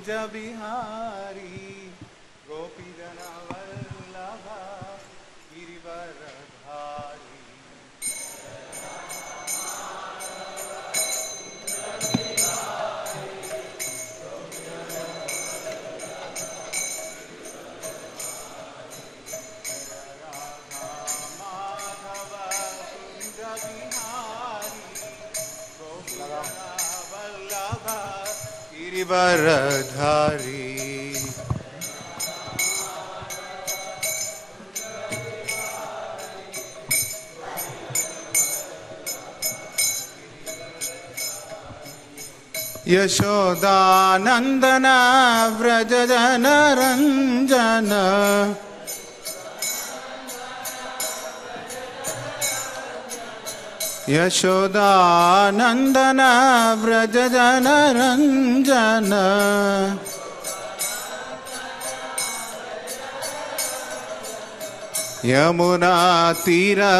कुंज बिहारी गोपीजन वल्लभ गिरिवरधारी। गिरिवरधारी यशोदानंदन व्रज जन रंजन यशोदानंदन व्रज जन रंजन यमुना तीरवनचारी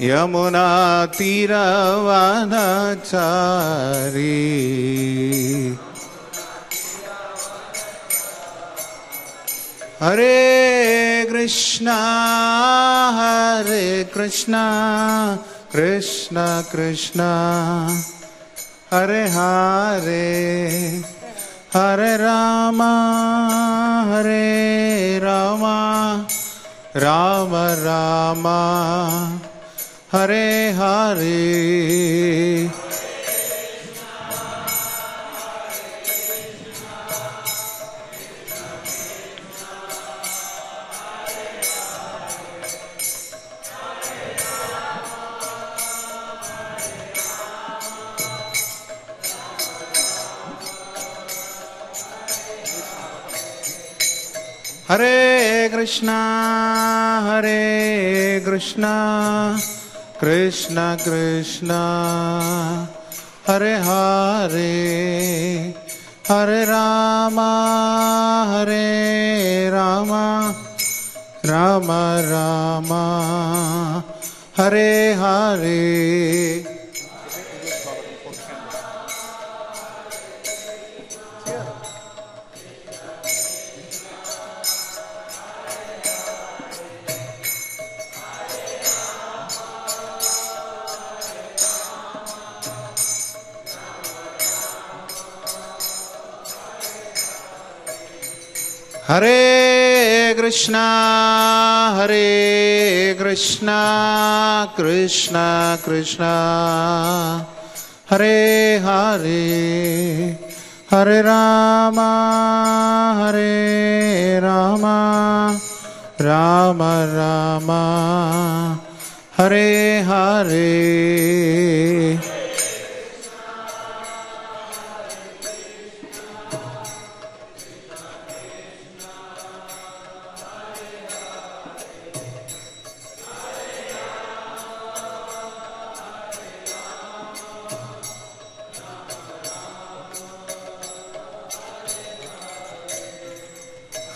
यमुना तीरवनचारी हरे कृष्णा कृष्ण कृष्णा हरे हरे हरे राम राम राम हरे हरे। हरे कृष्णा कृष्ण कृष्ण हरे हरे हरे राम राम राम हरे हरे। हरे कृष्णा कृष्ण कृष्ण हरे हरे हरे राम राम राम हरे हरे।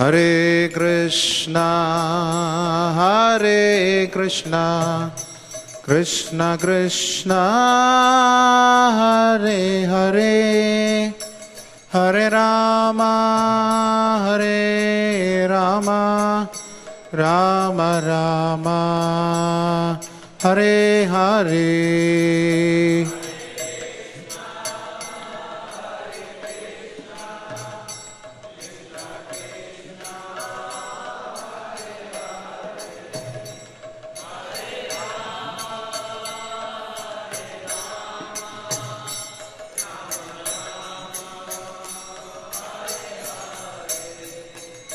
हरे कृष्णा कृष्ण कृष्ण हरे हरे हरे राम राम राम हरे हरे।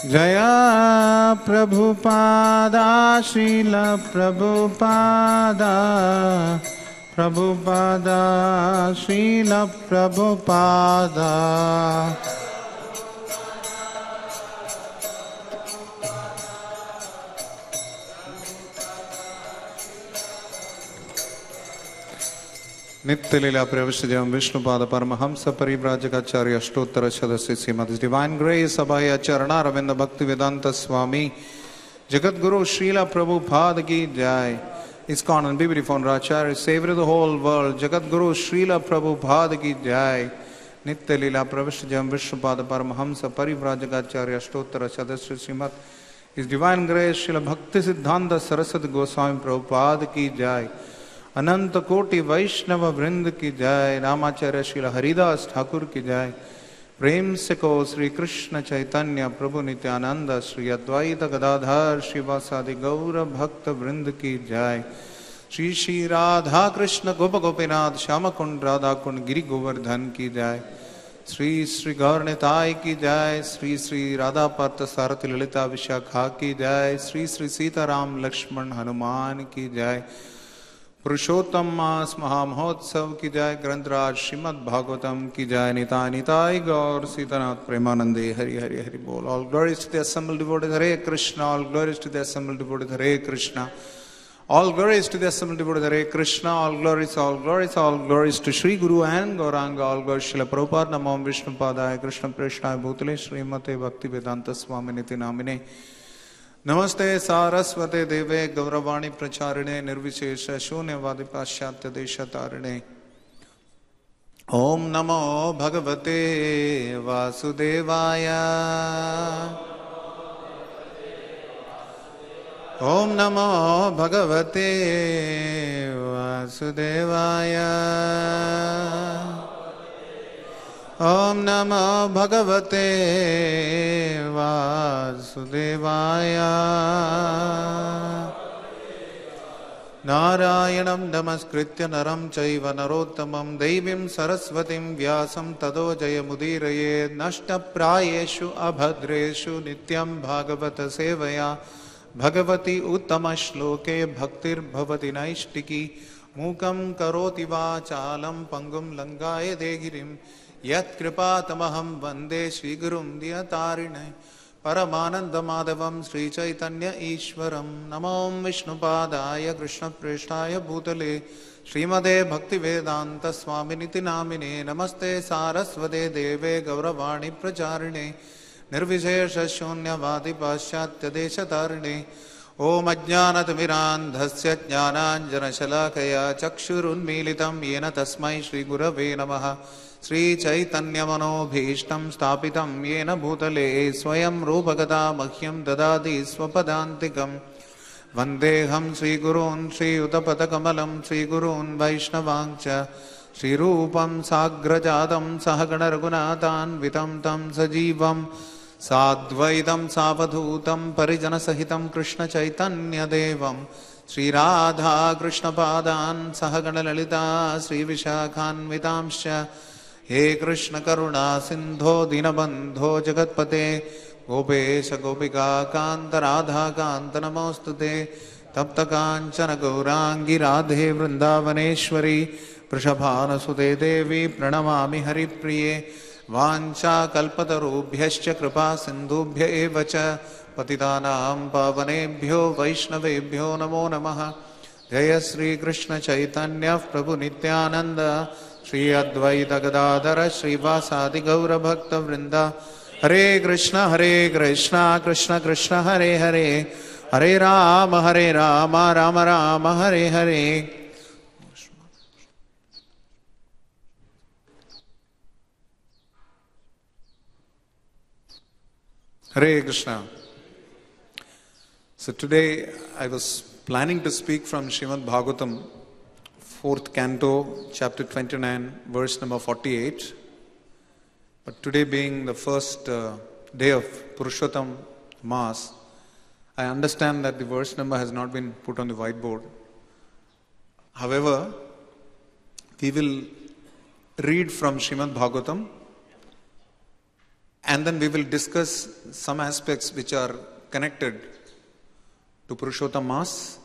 जया प्रभुपादा श्रील प्रभुपादा प्रभुपादा श्रील प्रभुपादा। नित्य लीला प्रवचन विष्णुपाद परमहंस परिव्राजकाचार्य अष्टोत्तर सदस्य श्रीमद डिवाइन ग्रेस अभय चरणारविंद भक्ति वेदांत स्वामी Jagat Guru Srila Prabhupada ki jai. ISKCON and BBD Founder Acharya, Savior of the whole world, Jagat Guru Srila Prabhupada ki jai. Nitya Leela Pravishtajam Vishnupada Paramahamsa Parivrajagacharya Ashtottara Sadasya Srimad His Divine Grace Srila Bhakti Siddhanta Saraswati Goswami Prabhupada ki jai. Ananta Koti Vaishnava Vrind ki jai. Ramacharya Srila Haridas Thakur ki jai. प्रेम से को श्री कृष्ण चैतन्य प्रभु नित्यानंद श्री अद्वैत गदाधर शिवासादि गौर भक्त वृंद की जय। श्री श्री राधा कृष्ण गोप गोपीनाथ श्याम कुंड राधा कुंड गिरि गोवर्धन की जय। श्री श्री गौर निताय की जय। श्री श्री राधा पार्थ सारथी ललिता विशाखा की जय। श्री श्री सीताराम लक्ष्मण हनुमान की जय। पुरुषोत्तम मास महामहोत्सव की जय। ग्रंथराज श्रीमद् भागवतम की जय। निताय निताय गौर सीतानाथ प्रेमानंदे हरि हरि हरि बोल। All glories to the assembled devotees Hare Krishna. All glories to the assembled devotees Hare Krishna. All glories to the assembled devotees Hare Krishna. All glories, all glories, all glories to Sri Guru and Gauranga. All glories Srila Prabhupada Namo Vishnupadaya Krishna Preshnaaya Bhutale Srimate Bhakti Vedanta Swaminiti Namine नमस्ते सारस्वते देवे गौरवाणी प्रचारिणे निर्विशेष शून्यवादी पाश्चात्य देशतारिणे ओम नमो भगवते वासुदेवाय ओम नमो भगवते वासुदेवाय ओम नमो भगवते वासुदेवाय नारायणं नमस्कृत्य नरं चैव नरोत्तमं देवीं सरस्वतीं व्यासं ततो जयमुदीरयेत् नष्टप्रायेषु अभद्रेषु नित्यं भागवत सेवया भगवती उत्तमश्लोके भक्तिर्भवति नैष्टिकी मूकं करोति वाचालं पङ्गुं लङ्घयते गिरिं यत्कृपातमहं वन्दे श्रीगुरुं दियतारिणे परमानन्दमाधवं श्रीचैतन्य ईश्वरं नमो विष्णुपादाय कृष्णप्रेष्ठाय भूतले श्रीमदे भक्तिवेदान्तस्वामिनिति नामिने नमस्ते सारस्वते देवे गौरवाणी प्रचारिणे निर्विशेषशून्यवादी पाश्चात्यदेशतारिणे ओम अज्ञानतिमिरान्धस्य ज्ञानाञ्जनशलाकया चक्षुरुन्मीलितं येन तस्मै श्रीगुरवे नमः श्रीचैतन्यमनोभीष्टं स्थापितं येन भूतले स्वयं रूपगता मह्यं ददाति स्वपदान्तिकं वन्देऽहं श्रीगुरून् श्रीयुतपदकमलं श्रीगुरून् वैष्णवांश्च श्रीरूपं साग्रजातं सहगणरघुनाथान्वितं तं सजीवं साद्वैतं सावधूतं परिजनसहितं कृष्णचैतन्यदेवं श्रीराधा कृष्णपादान् सहगणललिता श्रीविशाखान्वितांश्च हे कृष्ण करुणा सिंधो दीनबंधो जगत्पते गोपेश गोपिका कांत राधा कांत नमोस्तुते तप्त कांचन गौरांगी राधे वृंदावनेश्वरी वृषभानुसुते देवी प्रणमामि हरिप्रिये वाञ्छाकल्पतरुभ्यश्च कृपा सिन्धुभ्य एव च पतितानां पावनेभ्यो वैष्णवेभ्यो नमो नमः। जय श्री कृष्ण चैतन्य प्रभु नित्यानंद श्री अद्वैत गदाधर श्रीवासादि गौर भक्त वृंदा हरे Krishna Krishna Krishna Hare Hare Hare Ram Ram Ram Hare Hare. Hare Krishna. So today I was planning to speak from Srimad Bhagavatam, 4th canto, chapter 29, verse number 48. But today being the first day of Purushottam Mass, I understand that the verse number has not been put on the whiteboard. However, we will read from Srimad Bhagavatam and then we will discuss some aspects which are connected to Purushottam Mass.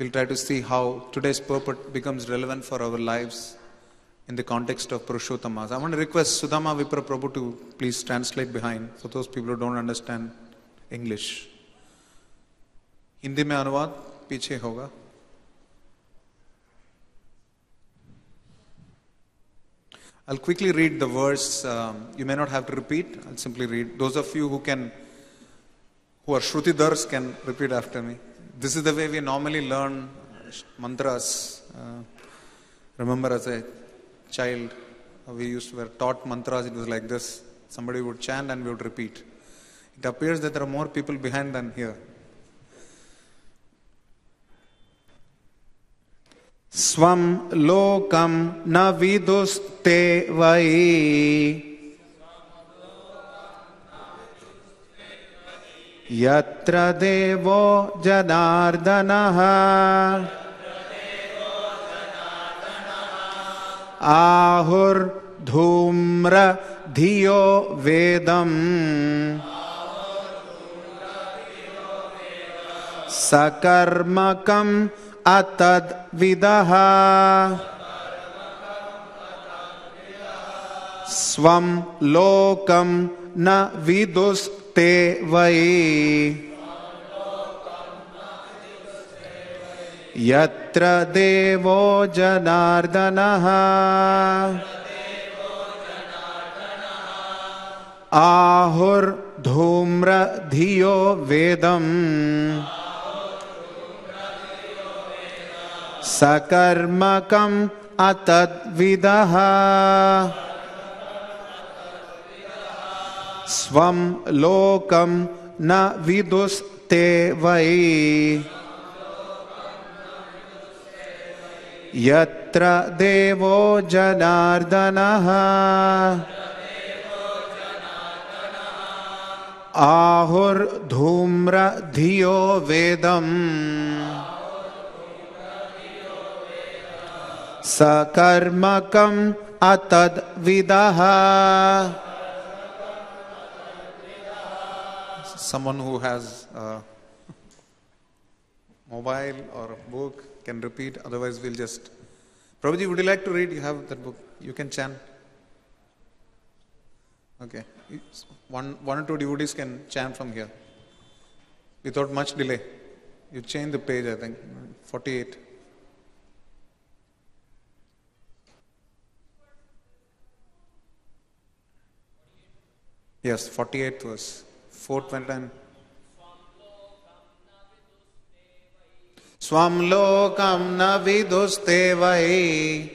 We'll try to see how today's purport becomes relevant for our lives in the context of Purushottam Mass. I want to request Sudama Vipra Prabhu to please translate behind for those people who don't understand English. Hindi में अनुवाद पीछे होगा. I'll quickly read the verse. You may not have to repeat. I'll simply read. Those of you who are Shrutidars can repeat after me. This is the way we normally learn mantras. Remember as a child, we were taught mantras, it was like this. Somebody would chant and we would repeat. It appears that there are more people behind than here. Swam lokam na viduste vai yatra devo janardanaha ahur dhumra dhiyo vedam sakarmakam atad vidaha swam lokam na viduste vai yatra devo janardanaha ahur dhumra dhiyo vedam sakarmakam atad vidaha swam lokam na viduste vai yatra devo janardanaha ahur dhumra dhiyo vedam sakarmakam atad vidaha. Someone who has a mobile or a book can repeat, otherwise we'll just... Prabhuji, would you like to read? You have that book. You can chant. Okay. One or two devotees can chant from here. Without much delay. You change the page, I think. 48. Yes, 48th verse. 429. Swam lokam na viduste vai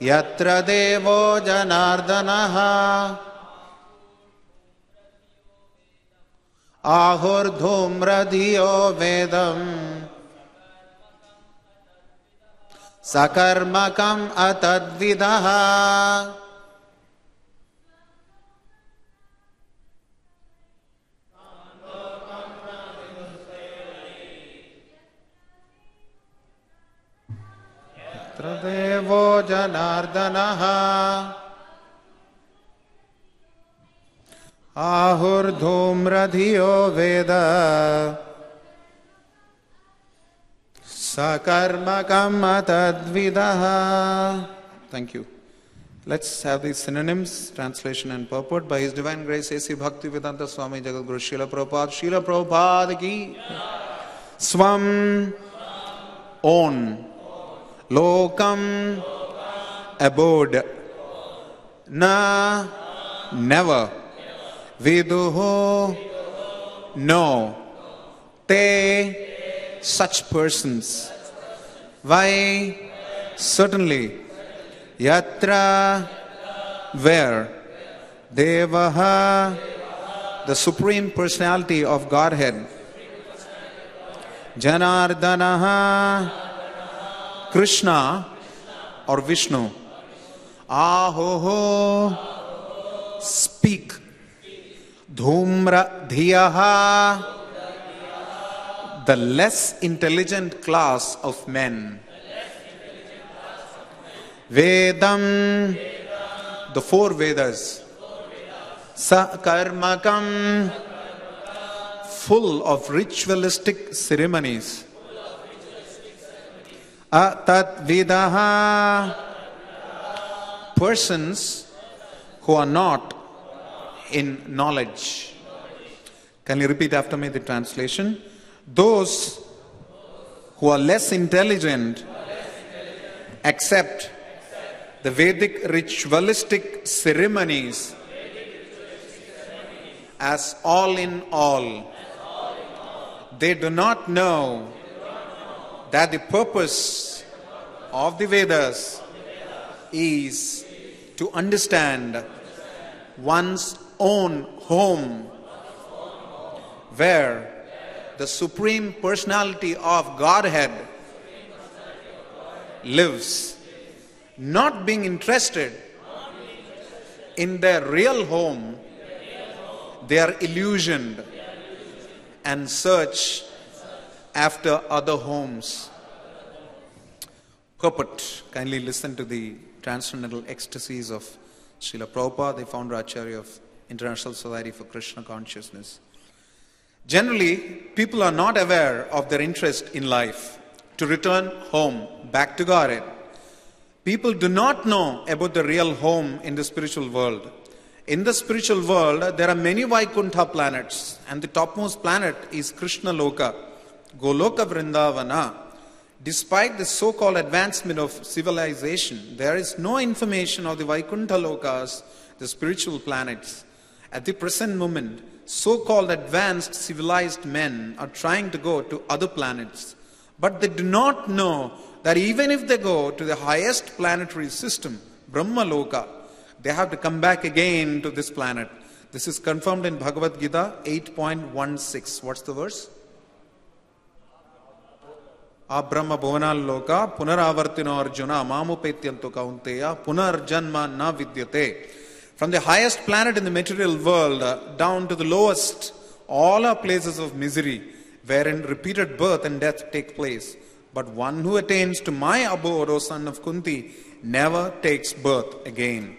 yatra devo janardanaha ahur dhumra dhiyo vedam sakarmakam atad vidaha. Devo janardanaha ahur dhumra dhiyo veda sakarmakam atadvidaha. Thank you. Let's have these synonyms, translation and purport. By His Divine Grace, A.C. Bhaktivedanta Swami Jagadguru Srila Prabhupada ki swam, own, lokam, abode, na, never, viduhu, no, te, such persons, vai, certainly, yatra, where, devaha, the Supreme Personality of Godhead, janardanaha, Krishna or Vishnu, ahoho, speak, dhumra dhiyaha, the less intelligent class of men, vedam, the four Vedas, sakarmakam, full of ritualistic ceremonies, atat vidaha, persons who are not in knowledge. Can you repeat after me the translation? Those who are less intelligent accept the Vedic ritualistic ceremonies as all in all. They do not know that the purpose of the Vedas is to understand one's own home, where the Supreme Personality of Godhead lives, not being interested in their real home. They are illusioned and search after other homes. Purport. Kindly listen to the transcendental ecstasies of Srila Prabhupada, the founder Acharya of International Society for Krishna Consciousness. Generally, people are not aware of their interest in life, to return home, back to Godhead. People do not know about the real home in the spiritual world. In the spiritual world, there are many Vaikuntha planets, and the topmost planet is Krishna Loka, Goloka Vrindavana. Despite the so-called advancement of civilization, there is no information of the Vaikuntha Lokas, the spiritual planets. At the present moment, so-called advanced civilized men are trying to go to other planets, but they do not know that even if they go to the highest planetary system, Brahma Loka, they have to come back again to this planet. This is confirmed in Bhagavad Gita 8.16. What's the verse? Abrahma bhuvanal loka punaravartino arjuna mamupetyanto kaunteya punarjanma na vidyate. From the highest planet in the material world down to the lowest, all are places of misery, wherein repeated birth and death take place. But one who attains to my abode, O son of Kunti, never takes birth again.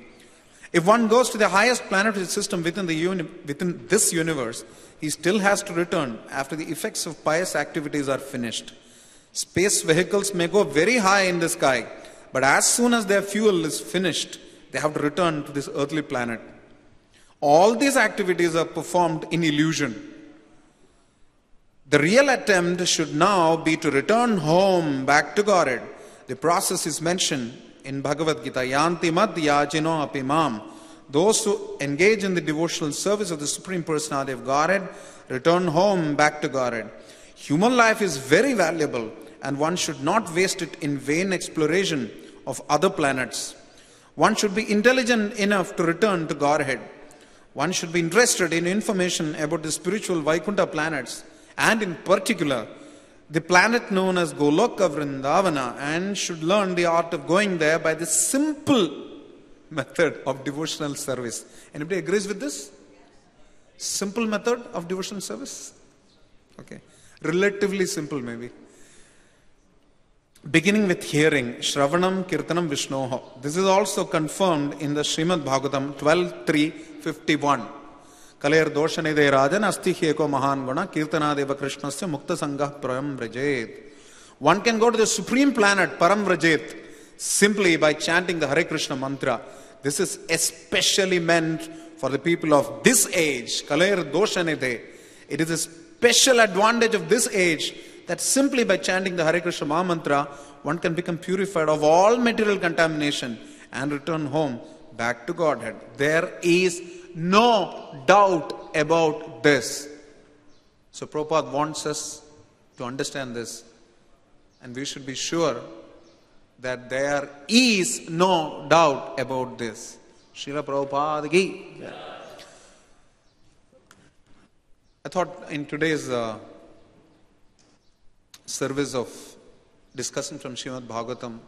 If one goes to the highest planetary system within this universe, he still has to return after the effects of pious activities are finished. Space vehicles may go very high in the sky, but as soon as their fuel is finished, they have to return to this earthly planet. All these activities are performed in illusion. The real attempt should now be to return home, back to Godhead. The process is mentioned in Bhagavad Gita, Yanti mad yajino apimam. Those who engage in the devotional service of the Supreme Personality of Godhead return home, back to Godhead. Human life is very valuable, and one should not waste it in vain exploration of other planets. One should be intelligent enough to return to Godhead. One should be interested in information about the spiritual Vaikuntha planets, and in particular, the planet known as Goloka Vrindavana, and should learn the art of going there by the simple method of devotional service. Anybody agrees with this? Simple method of devotional service? Okay. Relatively simple maybe. Beginning with hearing, Shravanam Kirtanam Vishnoho. This is also confirmed in the Srimad Bhagavatam 12.3.51. Kalayar doshanide rajan asti heko mahan guna kirtanadeva krishnasya mukta sangha param vrajet. One can go to the supreme planet param vrajet simply by chanting the Hare Krishna mantra. This is especially meant for the people of this age. Kalayar doshanide. It is a special advantage of this age that simply by chanting the Hare Krishna Maha Mantra, one can become purified of all material contamination and return home back to Godhead. There is no doubt about this. So Prabhupada wants us to understand this, and we should be sure that there is no doubt about this. Srila Prabhupada ki. Yeah. I thought in today's service of discussion from Srimad Bhagavatam,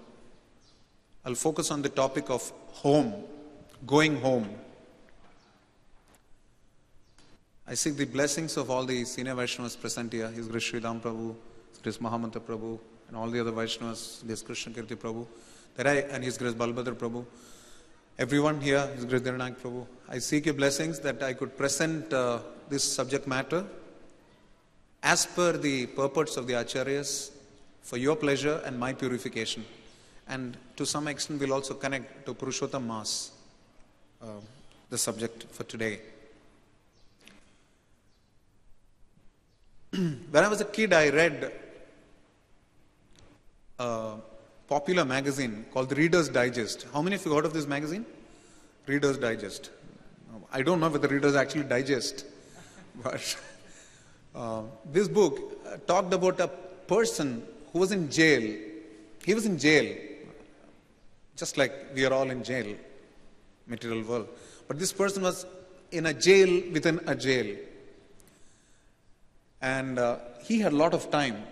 I'll focus on the topic of home, going home. I seek the blessings of all the senior Vaishnavas present here, His Grace Sridham Prabhu, His Grace Mahamantra Prabhu, and all the other Vaishnavas, His Grace Krishna Kirti Prabhu, and His Grace Balbhadra Prabhu. Everyone here, His Grace Dhiranayak Prabhu, I seek your blessings that I could present this subject matter as per the purports of the Acharyas for your pleasure and my purification. And to some extent we'll also connect to Purushottam Mass, the subject for today. When I was a kid, I read a popular magazine called the Reader's Digest. How many of you heard of this magazine? Reader's Digest. I don't know whether Reader's actually digest. But this book talked about a person who was in jail. He was in jail, just like we are all in jail, material world. But this person was in a jail within a jail. And he had a lot of time.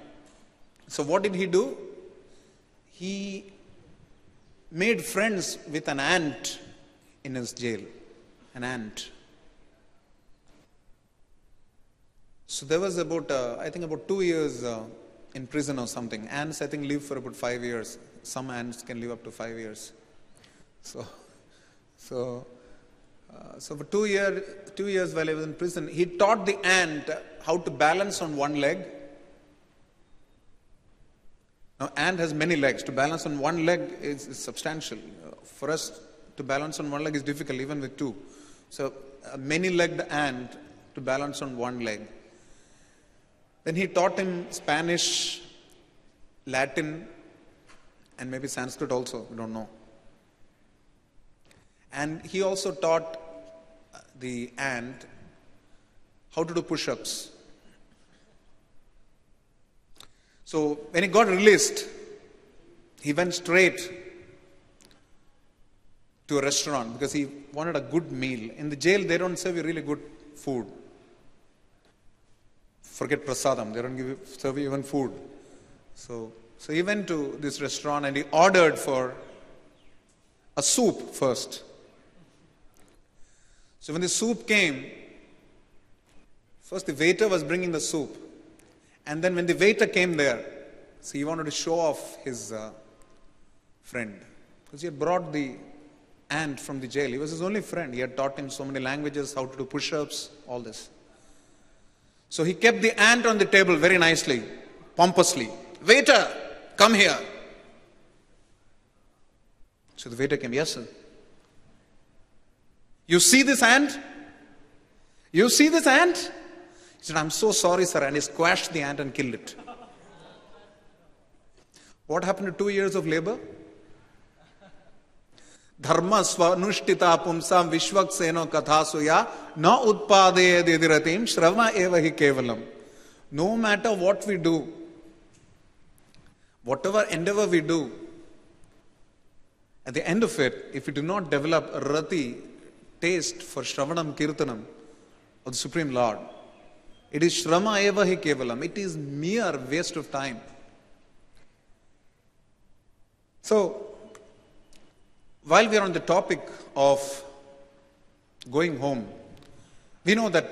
So what did he do? He made friends with an ant in his jail. An ant. So there was about, I think about 2 years in prison or something. Ants, I think, live for about 5 years. Some ants can live up to 5 years. So for 2 years while he was in prison, he taught the ant how to balance on one leg. Now, ant has many legs. To balance on one leg is substantial. For us, to balance on one leg is difficult, even with two. So, a many-legged ant to balance on one leg. Then he taught him Spanish, Latin, and maybe Sanskrit also, we don't know. And he also taught the ant how to do push-ups. So when he got released, he went straight to a restaurant because he wanted a good meal. In the jail, they don't serve you really good food. Forget prasadam, they don't serve you even food. So he went to this restaurant and he ordered for a soup first. So when the soup came, first the waiter was bringing the soup. And then when the waiter came there, so he wanted to show off his friend. Because he had brought the ant from the jail. He was his only friend. He had taught him so many languages, how to do push-ups, all this. So he kept the ant on the table very nicely, pompously. Waiter, come here. So the waiter came, yes, sir. You see this ant? You see this ant? He said, I'm so sorry, sir. And he squashed the ant and killed it. What happened to 2 years of labor? Dharma svanushtita pumsam vishvakseno kathasuya na utpade didiratim shrava evahi kevalam. No matter what we do, whatever endeavor we do, at the end of it, if we do not develop a rati, taste for Shravanam Kirtanam of the Supreme Lord, it is Shrama Evahi Kevalam. It is mere waste of time. So, while we are on the topic of going home, we know that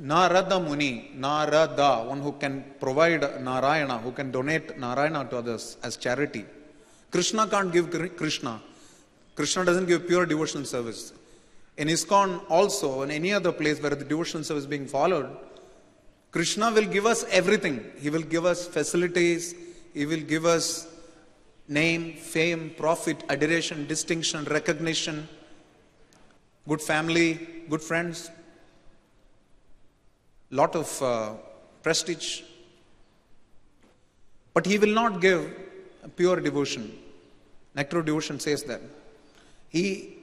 Narada Muni, Narada, one who can provide Narayana, who can donate Narayana to others as charity. Krishna can't give Krishna. Krishna doesn't give pure devotional service. In ISKCON also, in any other place where the devotional service is being followed, Krishna will give us everything. He will give us facilities. He will give us name, fame, profit, adoration, distinction, recognition, good family, good friends, lot of prestige. But he will not give pure devotion. Nectar of Devotion says that. He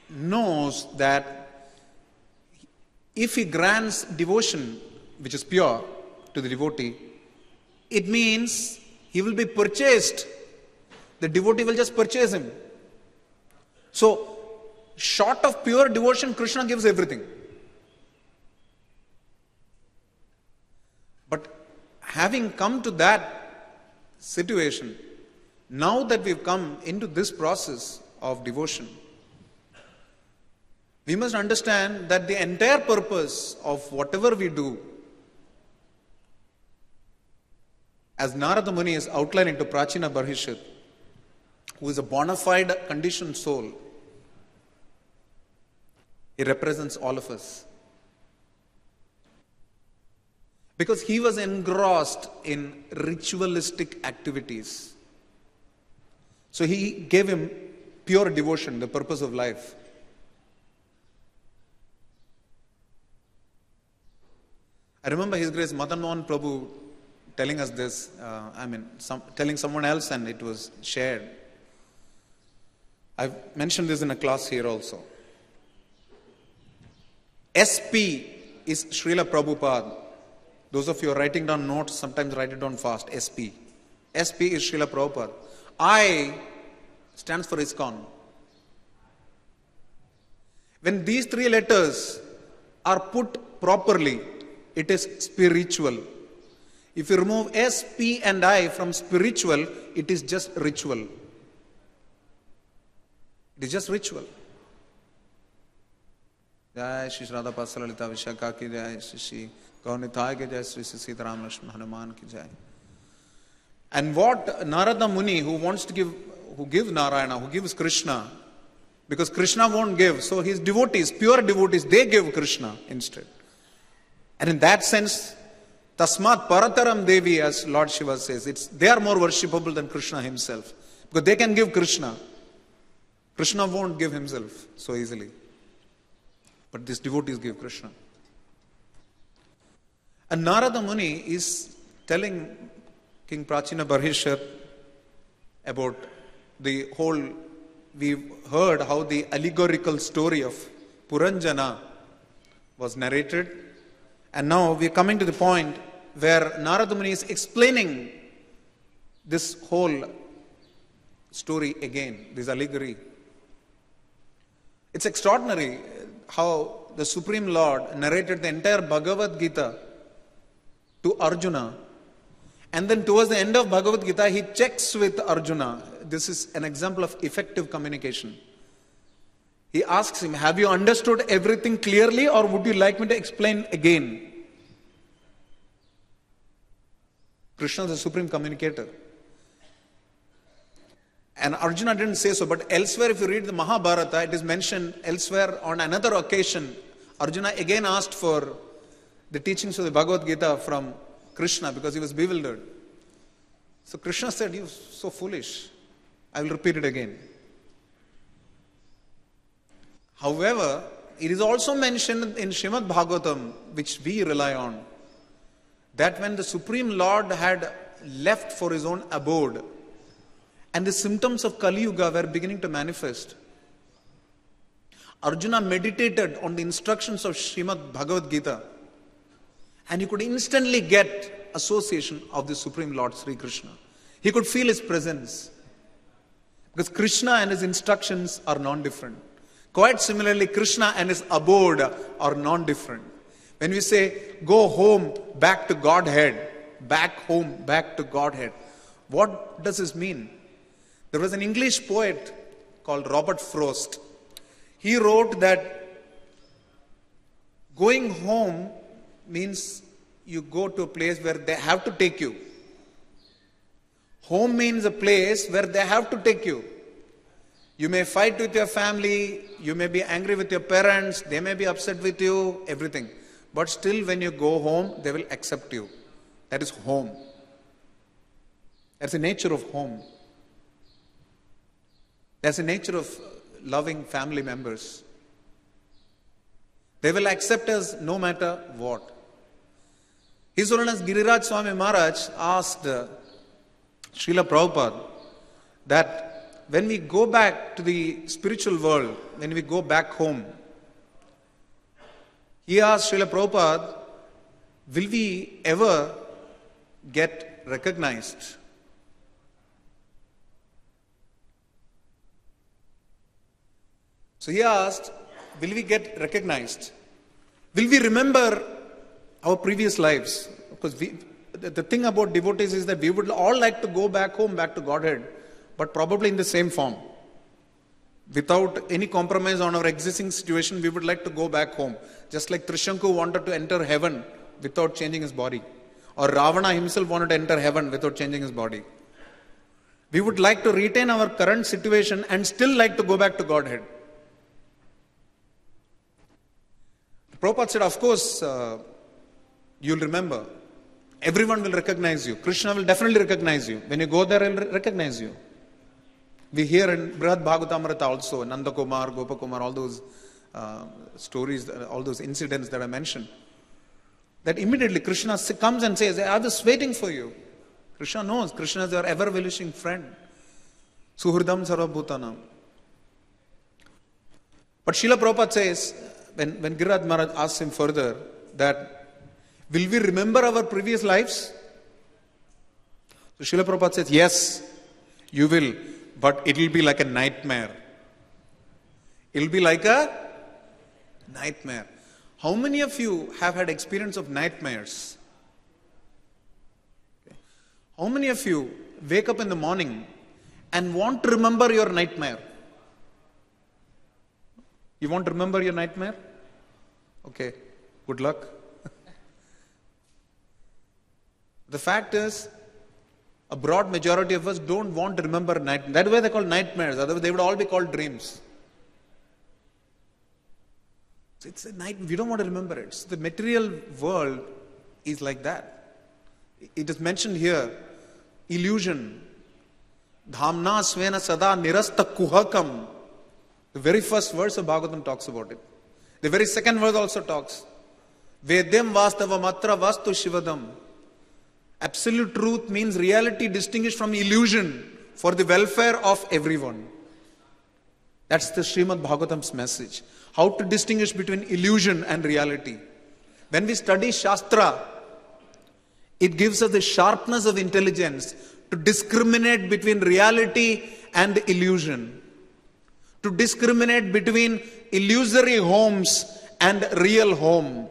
knows that if he grants devotion, which is pure, to the devotee, it means he will be purchased. The devotee will just purchase him. So, short of pure devotion, Krishna gives everything. But having come to that situation, now that we've come into this process of devotion, we must understand that the entire purpose of whatever we do, as Narada Muni is outlining to Prachina Barhishit, who is a bona fide conditioned soul, he represents all of us. Because he was engrossed in ritualistic activities. So he gave him pure devotion, the purpose of life. I remember His Grace Madan Mohan Prabhu telling us this, telling someone else, and it was shared. I've mentioned this in a class here also. SP is Srila Prabhupada. Those of you who are writing down notes, sometimes write it down fast. SP. SP is Srila Prabhupada. I stands for ISKCON. When these three letters are put properly, it is spiritual. If you remove S, P and I from spiritual, it is just ritual. It is just ritual. Jai Shri Radha Pasalalita Vishaka ki Jai, Shri Gaunithai ki Jai, Shri Sitaram Lakshman Hanuman ki Jai. And what Narada Muni, who gives Narayana, who gives Krishna, because Krishna won't give, so his devotees, pure devotees, they give Krishna instead. And in that sense, Tasmat Parataram Devi, as Lord Shiva says, they are more worshipable than Krishna himself. Because they can give Krishna. Krishna won't give himself so easily. But these devotees give Krishna. And Narada Muni is telling King Prachina Barhishar about the whole, we've heard how the allegorical story of Puranjana was narrated. And now we are coming to the point where Narada Muni is explaining this whole story again, this allegory. It's extraordinary how the Supreme Lord narrated the entire Bhagavad Gita to Arjuna. And then towards the end of Bhagavad Gita, he checks with Arjuna. This is an example of effective communication. He asks him, have you understood everything clearly, or would you like me to explain again? Krishna is the supreme communicator. And Arjuna didn't say so, but elsewhere if you read the Mahabharata, it is mentioned elsewhere on another occasion. Arjuna again asked for the teachings of the Bhagavad Gita from Krishna because he was bewildered. So Krishna said, you're so foolish. I will repeat it again. However, it is also mentioned in Srimad Bhagavatam, which we rely on, that when the Supreme Lord had left for his own abode and the symptoms of Kali Yuga were beginning to manifest, Arjuna meditated on the instructions of Srimad Bhagavad Gita and he could instantly get association of the Supreme Lord Sri Krishna. He could feel his presence because Krishna and his instructions are non-different. Quite similarly, Krishna and his abode are non-different. When we say, go home, back to Godhead, back home, back to Godhead, what does this mean? There was an English poet called Robert Frost. He wrote that going home means you go to a place where they have to take you. Home means a place where they have to take you. You may fight with your family, you may be angry with your parents, they may be upset with you, everything. But still when you go home, they will accept you. That is home. That's the nature of home. That's the nature of loving family members. They will accept us no matter what. His Holiness Giriraj Swami Maharaj asked Srila Prabhupada that when we go back to the spiritual world, when we go back home, he asked Srila Prabhupada, will we ever get recognized? So he asked, will we get recognized? Will we remember our previous lives? Because the thing about devotees is that we would all like to go back home, back to Godhead, but probably in the same form. Without any compromise on our existing situation, we would like to go back home. Just like Trishanku wanted to enter heaven without changing his body. Or Ravana himself wanted to enter heaven without changing his body. We would like to retain our current situation and still like to go back to Godhead. Prabhupada said, of course, you'll remember. Everyone will recognize you. Krishna will definitely recognize you. When you go there, he'll recognize you. We hear in Srimad Bhagavatam also, Nanda Kumar, Gopa Kumar, all those stories, all those incidents that I mentioned. That immediately Krishna comes and says, I was waiting for you. Krishna knows. Krishna is your ever-wishing friend. Suhridam Sarvabhutanam. But Srila Prabhupada says, when Giriraj Maharaj asks him further, that will we remember our previous lives? So Srila Prabhupada says, yes, you will, but it will be like a nightmare. It will be like a nightmare. How many of you have had experience of nightmares? Okay. How many of you wake up in the morning and want to remember your nightmare? You want to remember your nightmare? Okay, good luck. The fact is, a broad majority of us don't want to remember nightmares. That's why they're called nightmares. Otherwise, they would all be called dreams. So it's a night. We don't want to remember it. So the material world is like that. It is mentioned here. Illusion. Dhamna svena sada nirasta kuhakam. The very first verse of Bhagavatam talks about it. The very second verse also talks. Vedyam vastava matra vastu shivadam. Absolute truth means reality distinguished from illusion for the welfare of everyone. That's the Srimad Bhagavatam's message. How to distinguish between illusion and reality. When we study Shastra, it gives us the sharpness of intelligence to discriminate between reality and illusion. To discriminate between illusory homes and real home.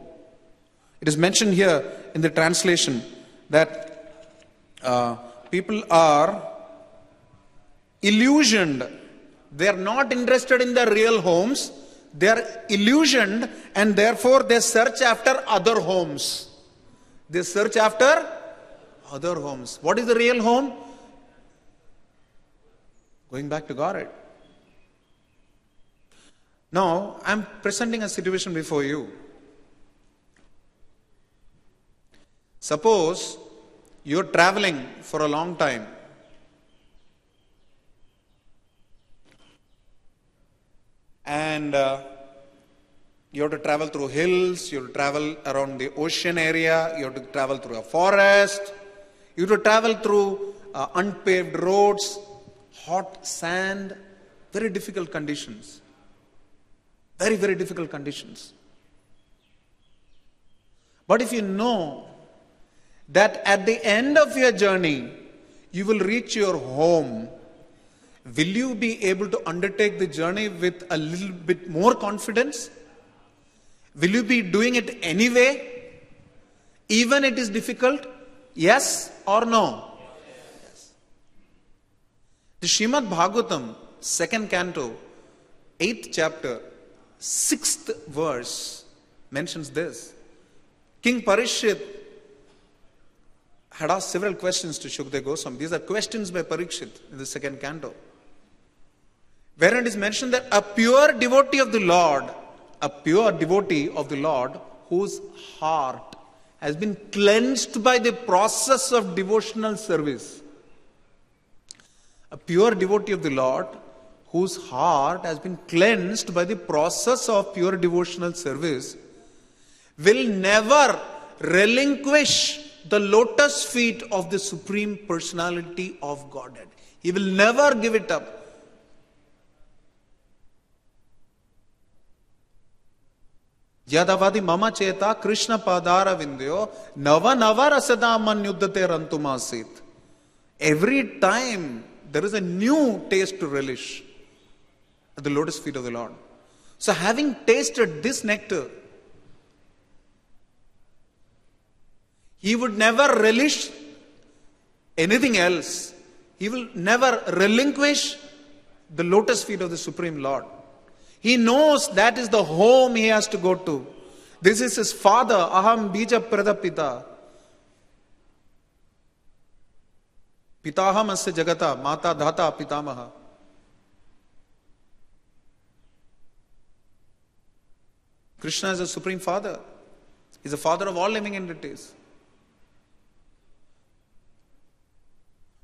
It is mentioned here in the translation that people are illusioned. They are not interested in the real homes. They are illusioned and therefore they search after other homes. They search after other homes. What is the real home? Going back to Godhead. Now, I am presenting a situation before you. Suppose you are traveling for a long time. And you have to travel through hills, you have to travel around the ocean area, you have to travel through a forest, you have to travel through unpaved roads, hot sand, very difficult conditions. Very, very difficult conditions. But if you know that at the end of your journey, you will reach your home, will you be able to undertake the journey with a little bit more confidence? Will you be doing it anyway? Even it is difficult? Yes or no? Yes. The Srimad Bhagavatam, 2nd canto, 8th chapter, 6th verse mentions this. King Parikshit had asked several questions to Shukdev Goswami. These are questions by Parikshit in the 2nd canto. Wherein it is mentioned that a pure devotee of the Lord, whose heart has been cleansed by the process of devotional service. A pure devotee of the Lord, whose heart has been cleansed by the process of pure devotional service, will never relinquish the lotus feet of the Supreme Personality of Godhead. He will never give it up. Yadavadi mama cheta Krishna padara vindyo nava navara sada manyuddate rantumasit. Every time there is a new taste to relish at the lotus feet of the Lord. So having tasted this nectar, he would never relish anything else. He will never relinquish the lotus feet of the Supreme Lord. He knows that is the home he has to go to. This is his father, aham bija pradapita. Pitaham asya jagata, mata dhata pitamaha. Krishna is the Supreme Father. He is the father of all living entities.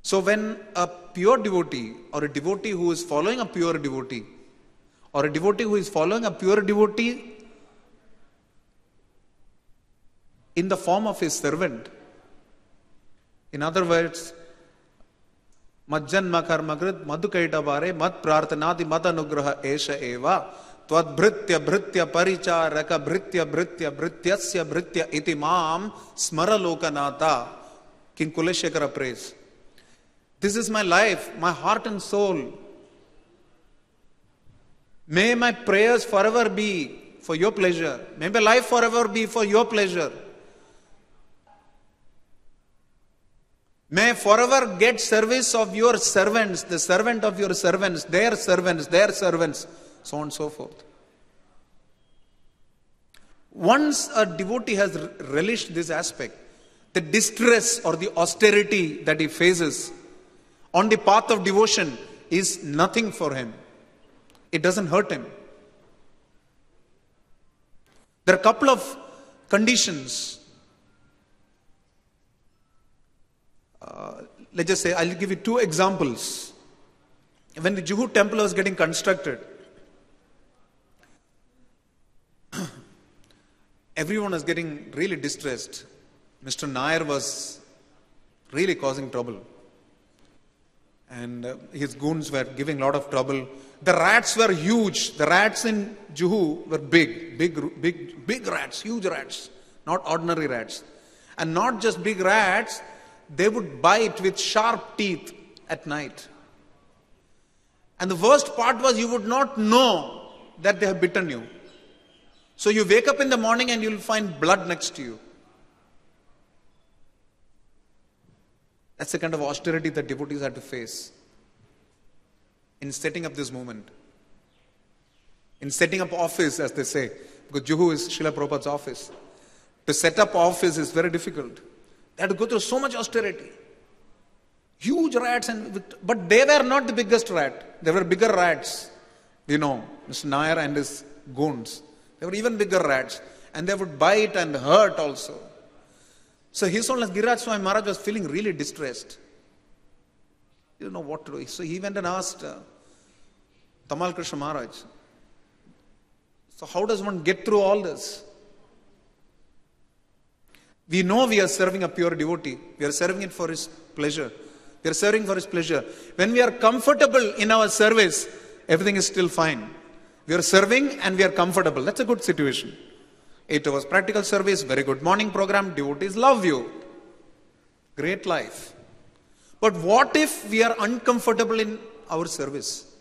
So when a pure devotee or a devotee who is following a pure devotee or a devotee who is following a pure devotee in the form of his servant, in other words, Majjanma karmagrit madhukaita vare mad prarthanadi mad anugraha esha eva Tvad-bhritya bhritya paricharaka bhritya bhritya bhrityasya bhritya iti mam smara lokanata. King Kuleshekara prays. This is my life, my heart and soul. May my prayers forever be for your pleasure. May my life forever be for your pleasure. May I forever get service of your servants, the servant of your servants, their servants, so on and so forth. Once a devotee has relished this aspect, the distress or the austerity that he faces on the path of devotion is nothing for him. It doesn't hurt him. There are a couple of conditions. Let's just say, I'll give you two examples. When the Juhu temple was getting constructed, everyone was getting really distressed. Mr. Nair was really causing trouble. And his goons were giving a lot of trouble. The rats were huge. The rats in Juhu were big rats, huge rats, not ordinary rats. And not just big rats, they would bite with sharp teeth at night. And the worst part was you would not know that they have bitten you. So you wake up in the morning and you'll find blood next to you. That's the kind of austerity that devotees had to face in setting up this movement. In setting up office, as they say, because Juhu is Srila Prabhupada's office. To set up office is very difficult. They had to go through so much austerity. Huge rats, but they were not the biggest rat. There were bigger rats. You know, Mr. Nair and his goons. They were even bigger rats. And they would bite and hurt also. So His Holiness Giriraj Swami Maharaj was feeling really distressed. He didn't know what to do. So he went and asked Tamal Krishna Maharaj, so how does one get through all this? We know we are serving a pure devotee. We are serving it for his pleasure. We are serving for his pleasure. When we are comfortable in our service, everything is still fine. We are serving and we are comfortable. That's a good situation. 8 hours practical service, very good morning program, devotees love you. Great life. But what if we are uncomfortable in our service?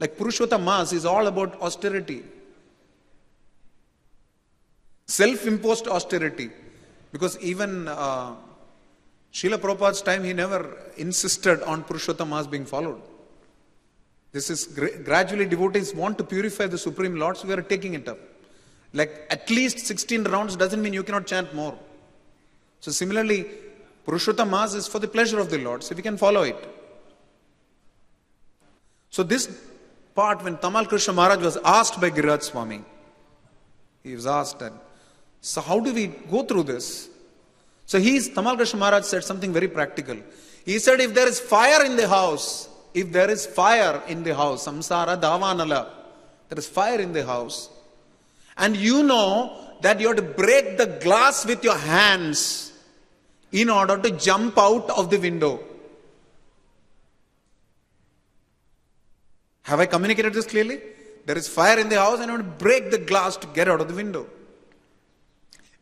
Like Purushottam Mass is all about austerity. Self-imposed austerity. Because even Srila Prabhupada's time, he never insisted on Purushottam Mass being followed. This is gradually devotees want to purify the Supreme Lord, so we are taking it up. Like at least 16 rounds doesn't mean you cannot chant more. So similarly, Purushottam Mass is for the pleasure of the Lord, so we can follow it. So this part, when Tamal Krishna Maharaj was asked by Giriraj Swami, he was asked that, so how do we go through this? So Tamal Krishna Maharaj said something very practical. He said, if there is fire in the house, samsara davanala, there is fire in the house, and you know that you have to break the glass with your hands in order to jump out of the window. Have I communicated this clearly? There is fire in the house and you have to break the glass to get out of the window.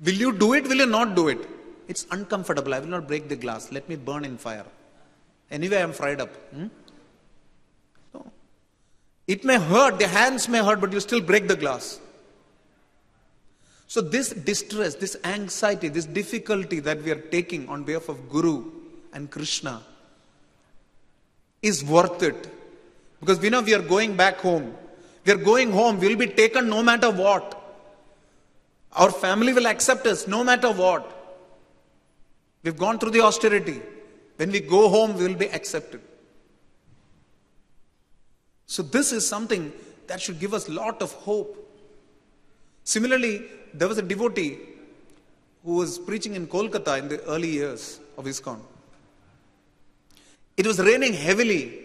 Will you do it? Will you not do it? It's uncomfortable. I will not break the glass. Let me burn in fire. Anyway, I am fried up. So, it may hurt. The hands may hurt, but you still break the glass. So this distress, this anxiety, this difficulty that we are taking on behalf of Guru and Krishna is worth it. Because we know we are going back home. We are going home. We will be taken no matter what. Our family will accept us no matter what. We've gone through the austerity. When we go home, we will be accepted. So this is something that should give us a lot of hope. Similarly, there was a devotee who was preaching in Kolkata in the early years of ISKCON. It was raining heavily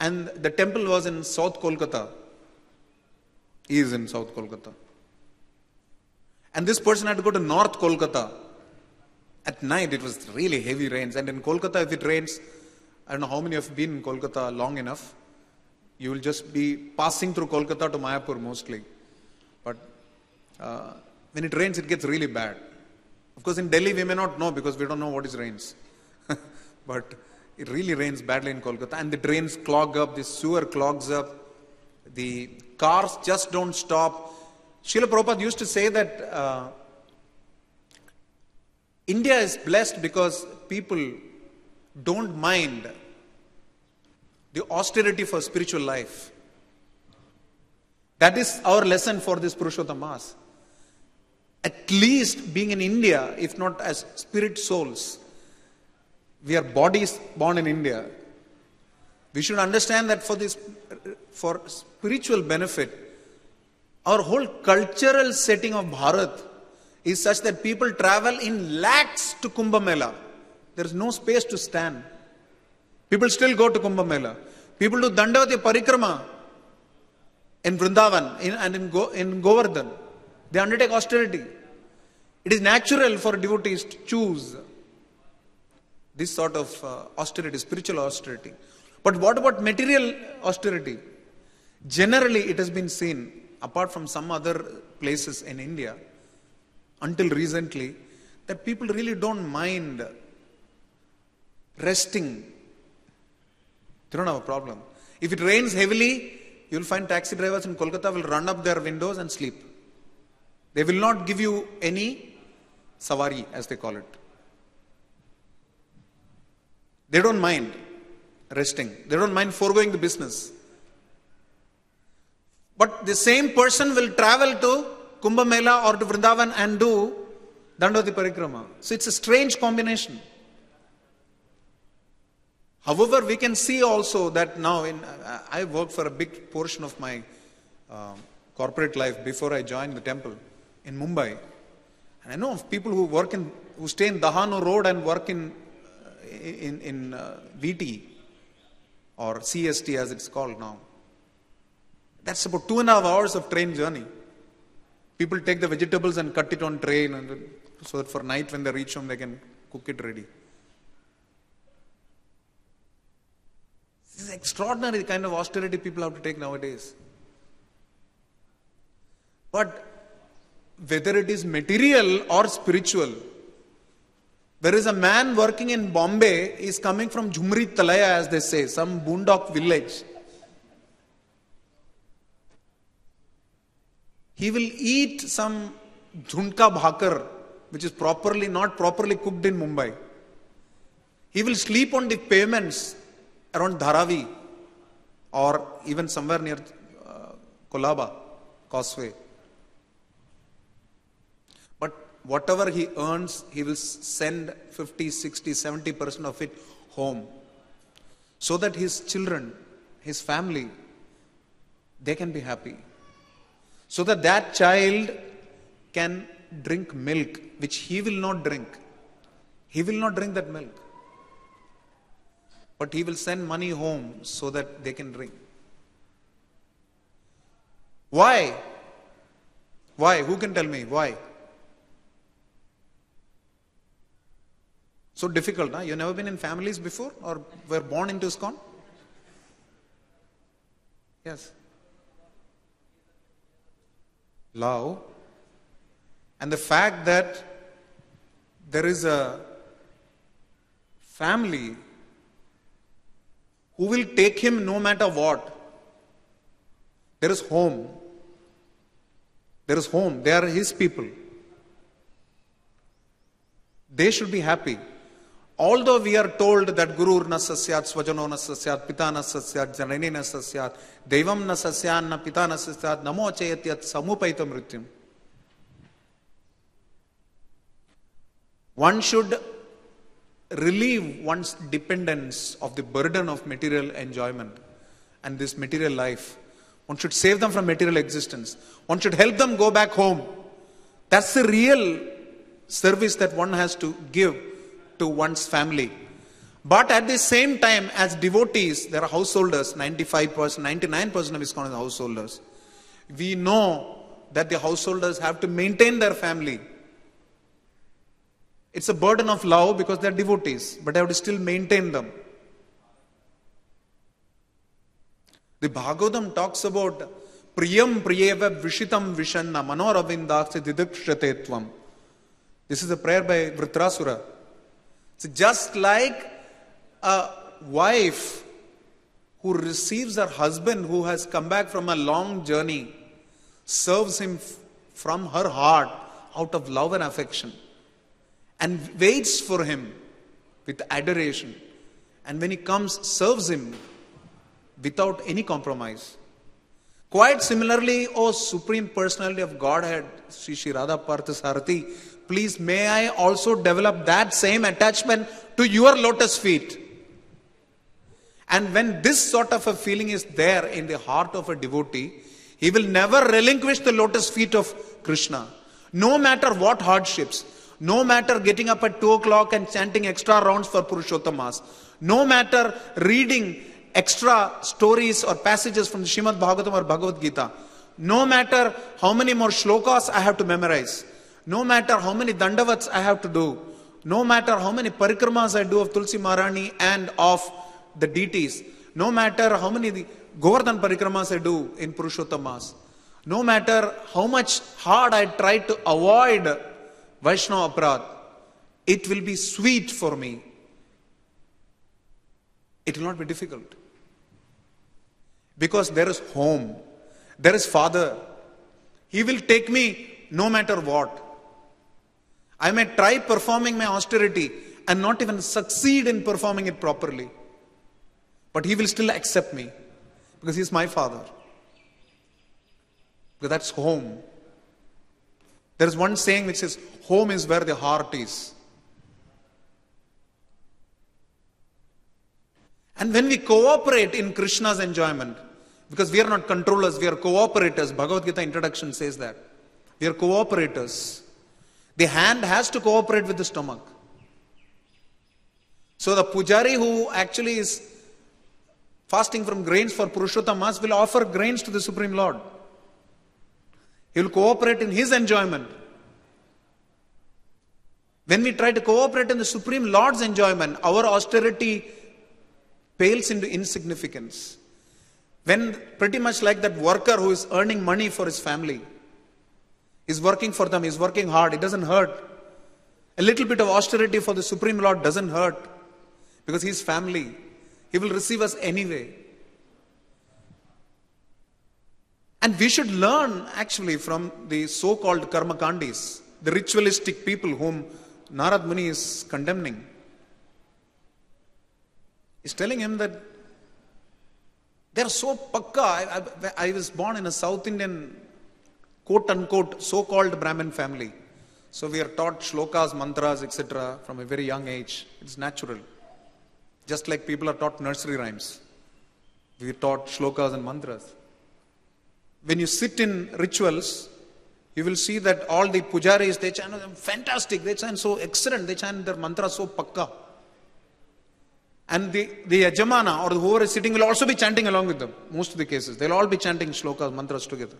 and the temple was in South Kolkata. He is in South Kolkata. And this person had to go to North Kolkata. At night it was really heavy rains, and in Kolkata if it rains, I don't know how many of you have been in Kolkata long enough. You will just be passing through Kolkata to Mayapur mostly. But when it rains, it gets really bad. Of course, in Delhi, we may not know because we don't know what is rains. But it really rains badly in Kolkata. And the drains clog up, the sewer clogs up, the cars just don't stop. Srila Prabhupada used to say that India is blessed because people don't mind the austerity for spiritual life. That is our lesson for this Purushottam Mass. At least being in India, if not as spirit souls, we are bodies born in India. We should understand that for spiritual benefit, our whole cultural setting of Bharat is such that people travel in lakhs to Kumbh Mela. There is no space to stand. People still go to Kumbh Mela. People do Dandavati Parikrama in Vrindavan and in Govardhan. They undertake austerity. It is natural for devotees to choose this sort of austerity, spiritual austerity. But what about material austerity? Generally, it has been seen, apart from some other places in India, until recently, that people really don't mind resting. They don't have a problem. If it rains heavily, you'll find taxi drivers in Kolkata will run up their windows and sleep. They will not give you any savari, as they call it. They don't mind resting. They don't mind foregoing the business. But the same person will travel to Kumbh Mela or to Vrindavan and do Dandavati Parikrama. So it's a strange combination. However, we can see also that now, I worked for a big portion of my corporate life before I joined the temple in Mumbai. And I know of people who stay in Dahanu Road and work in VT or CST as it's called now. That's about 2.5 hours of train journey. People take the vegetables and cut it on train so that for night when they reach home they can cook it ready. This is extraordinary kind of austerity people have to take nowadays. But whether it is material or spiritual, there is a man working in Bombay, is coming from Jhumri Talaya, as they say, some boondock village. He will eat some jhunka bhakar, which is not properly cooked in Mumbai. He will sleep on the pavements around Dharavi or even somewhere near Kolaba Causeway. But whatever he earns, he will send 50, 60, 70% of it home. So that his children, his family, they can be happy. So that that child can drink milk, which he will not drink. He will not drink that milk. But he will send money home so that they can drink. Why? Why? Who can tell me? Why? So difficult, huh? You've never been in families before or were born into ISKCON? Yes. Love. And the fact that there is a family who will take him no matter what. There is home. There is home. They are his people. They should be happy. Although we are told that Guru na sasyat, Swajano na sasyat, Pita na sasyat, Janani na sasyat, Devam na sasyat, na Pita na sasyat, Namo chayatyat samupaita mrityum. One should relieve one's dependence of the burden of material enjoyment and this material life. One should save them from material existence. One should help them go back home. That's the real service that one has to give to one's family. But at the same time, as devotees, there are householders, 95%, 99% of ISKCON is householders. We know that the householders have to maintain their family. It's a burden of love because they are devotees, but they have to still maintain them. The Bhagavatam talks about Priyam Priyeva Vishitam Vishanna Manoravindakse Didipshatetvam. This is a prayer by Vritrasura. It's just like a wife who receives her husband who has come back from a long journey, serves him from her heart out of love and affection, and waits for him with adoration. And when he comes, serves him without any compromise. Quite similarly, O Supreme Personality of Godhead, Sri Sri Radha Parthasarathi, please may I also develop that same attachment to your lotus feet. And when this sort of a feeling is there in the heart of a devotee, he will never relinquish the lotus feet of Krishna. No matter what hardships, no matter getting up at 2 o'clock and chanting extra rounds for Purushottamas, no matter reading extra stories or passages from the Srimad Bhagavatam or Bhagavad Gita, no matter how many more shlokas I have to memorize, no matter how many dandavats I have to do, no matter how many parikramas I do of Tulsi Maharani and of the deities, no matter how many Govardhan parikramas I do in Purushottamas, no matter how much hard I try to avoid Vaishnava Aparadh, it will be sweet for me. It will not be difficult. Because there is home, there is Father. He will take me no matter what. I may try performing my austerity and not even succeed in performing it properly. But He will still accept me because He is my Father. Because that's home. There is one saying which says, home is where the heart is. And when we cooperate in Krishna's enjoyment, because we are not controllers, we are cooperators. Bhagavad Gita introduction says that. We are cooperators. The hand has to cooperate with the stomach. So the pujari who actually is fasting from grains for Purushottamas will offer grains to the Supreme Lord. He will cooperate in His enjoyment. When we try to cooperate in the Supreme Lord's enjoyment, our austerity pales into insignificance. When pretty much like that worker who is earning money for his family, is working for them, is working hard, it doesn't hurt. A little bit of austerity for the Supreme Lord doesn't hurt because He is family. He will receive us anyway. And we should learn actually from the so-called karmakandis, the ritualistic people whom Narad Muni is condemning. He's telling him that they are so pakka. I was born in a South Indian, quote-unquote, so-called Brahmin family. So we are taught shlokas, mantras, etc. from a very young age. It's natural. Just like people are taught nursery rhymes. We are taught shlokas and mantras. When you sit in rituals, you will see that all the pujaris, they chant fantastic, they chant so excellent, they chant their mantra so pakka. And the yajamana or whoever is sitting will also be chanting along with them, most of the cases. They'll all be chanting shlokas, mantras together.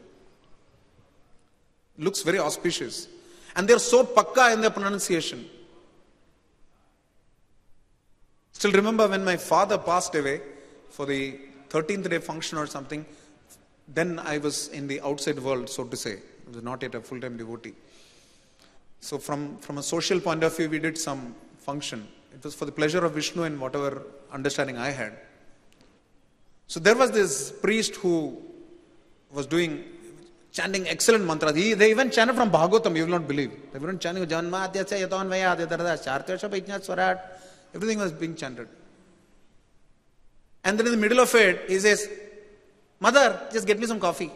Looks very auspicious. And they're so pakka in their pronunciation. Still remember when my father passed away for the 13th day function or something, then I was in the outside world, so to say. I was not yet a full-time devotee. So from a social point of view, we did some function. It was for the pleasure of Vishnu and whatever understanding I had. So there was this priest who was chanting excellent mantras. They even chanted from Bhagavatam, you will not believe. They weren't chanting Janma Adyasya Yaton Vaya Adyadharada Chartyasha Paijnat Swarat. Everything was being chanted. And then in the middle of it, he says, Mother, just get me some coffee.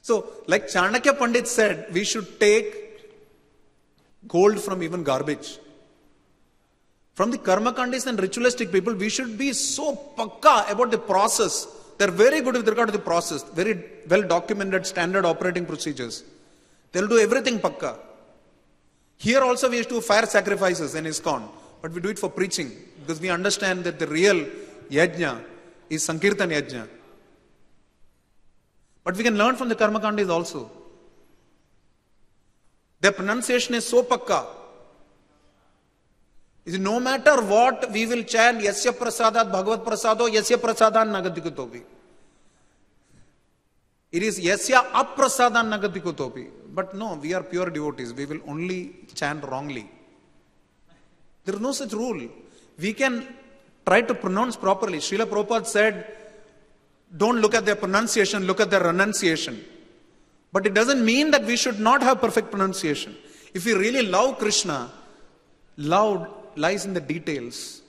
So, like Chanakya Pandit said, we should take gold from even garbage. From the karmakandis and ritualistic people, we should be so pakka about the process. They're very good with regard to the process. Very well documented standard operating procedures. They'll do everything pakka. Here also we used to do fire sacrifices in ISKCON. But we do it for preaching. Because we understand that the real yajna is Sankirtan yajna. But we can learn from the karmakandis also. Their pronunciation is so pakka. No matter what, we will chant Yasya Prasadat Bhagavat Prasado, Yasya Prasadan Nagadikutopi. It is Yasya Aprasadan Nagadikutopi. But no, we are pure devotees. We will only chant wrongly. There is no such rule. We can try to pronounce properly. Srila Prabhupada said, don't look at their pronunciation, look at their renunciation. But it doesn't mean that we should not have perfect pronunciation. If we really love Krishna, love lies in the details.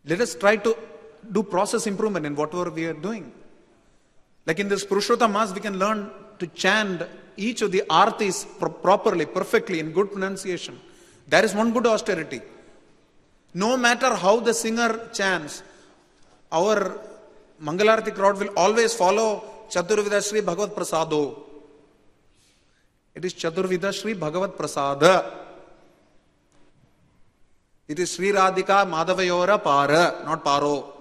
Let us try to do process improvement in whatever we are doing. Like in this Purushottam Mass, we can learn to chant each of the artis properly, perfectly, in good pronunciation. That is one good austerity. No matter how the singer chants, our Mangalarati crowd will always follow Chaturvida Shri Bhagavat Prasado. It is Chaturvida Shri Bhagavat Prasada. It is Sri Radhika Madhavayora Para, not Paro.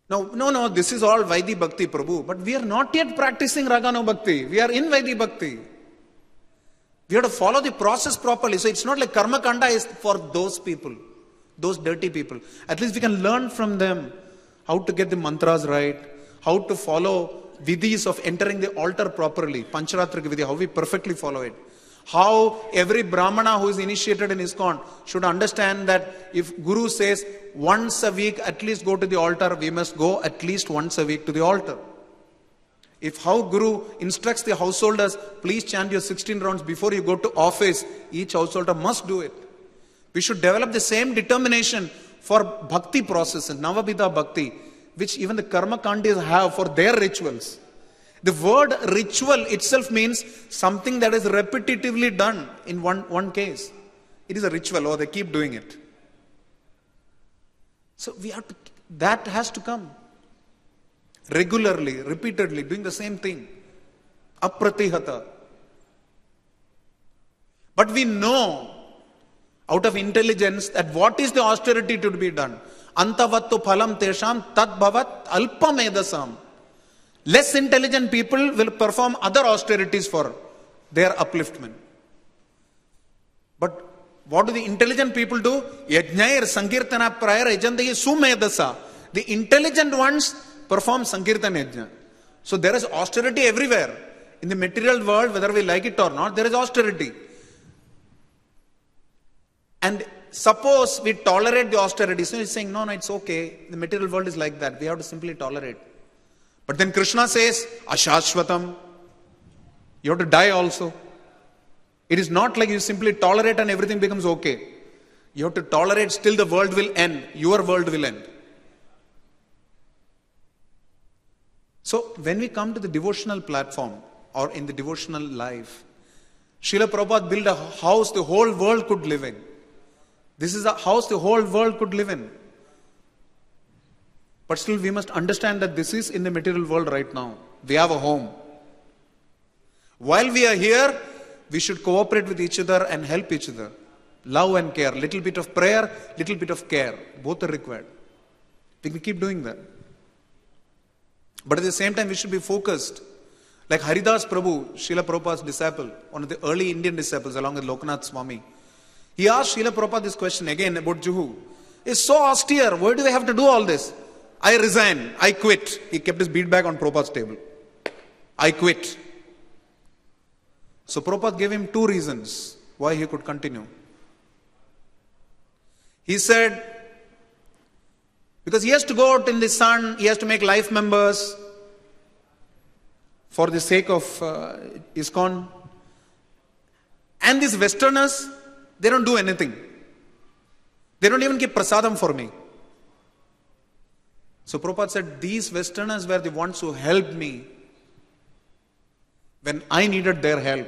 No, this is all Vaidhi Bhakti, Prabhu. But we are not yet practicing Ragano Bhakti. We are in Vaidhi Bhakti. We have to follow the process properly. So it's not like Karma Kanda is for those people, those dirty people. At least we can learn from them how to get the mantras right, how to follow vidhis of entering the altar properly, Pancharatrika Vidhi, how we perfectly follow it. How every Brahmana who is initiated in ISKCON should understand that if Guru says once a week at least go to the altar, we must go at least once a week to the altar. If how Guru instructs the householders, please chant your 16 rounds before you go to office, each householder must do it. We should develop the same determination for bhakti process, Navabhida bhakti, which even the karma kandis have for their rituals. The word ritual itself means something that is repetitively done in one case. It is a ritual, or they keep doing it. So we have to, that has to come. Regularly, repeatedly, doing the same thing. Apratihata. But we know out of intelligence that what is the austerity to be done? Antavattu phalam tesham tat bhavat alpamedasam. Less intelligent people will perform other austerities for their upliftment. But what do the intelligent people do? Yajnair sankirtana prayar ejandayi sumedasa. The intelligent ones perform sankirtan yajna. So there is austerity everywhere. In the material world, whether we like it or not, there is austerity. And suppose we tolerate the austerity. So he's saying, no, it's okay. The material world is like that. We have to simply tolerate. But then Krishna says, Ashashvatam. You have to die also. It is not like you simply tolerate and everything becomes okay. You have to tolerate, still the world will end. Your world will end. So when we come to the devotional platform or in the devotional life, Srila Prabhupada built a house the whole world could live in. This is a house the whole world could live in. But still we must understand that this is in the material world right now. We have a home. While we are here, we should cooperate with each other and help each other. Love and care. Little bit of prayer, little bit of care. Both are required. We can keep doing that. But at the same time, we should be focused. Like Haridas Prabhu, Srila Prabhupada's disciple, one of the early Indian disciples along with Lokanath Swami. He asked Srila Prabhupada this question again about Juhu. It's so austere. Why do we have to do all this? I resign. I quit. He kept his bead bag on Prabhupada's table. I quit. So Prabhupada gave him 2 reasons why he could continue. He said, because he has to go out in the sun, he has to make life members for the sake of ISKCON. And these Westerners, they don't do anything. They don't even give prasadam for me. So Prabhupada said, these Westerners were the ones who helped me when I needed their help.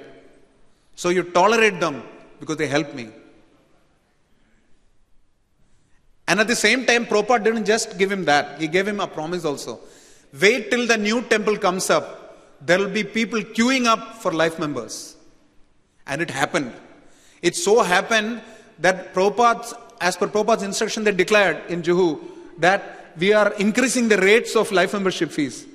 So you tolerate them because they helped me. And at the same time, Prabhupada didn't just give him that. He gave him a promise also. Wait till the new temple comes up. There will be people queuing up for life members. And it happened. It so happened that Prabhupada, as per Prabhupada's instruction, they declared in Juhu that we are increasing the rates of life membership fees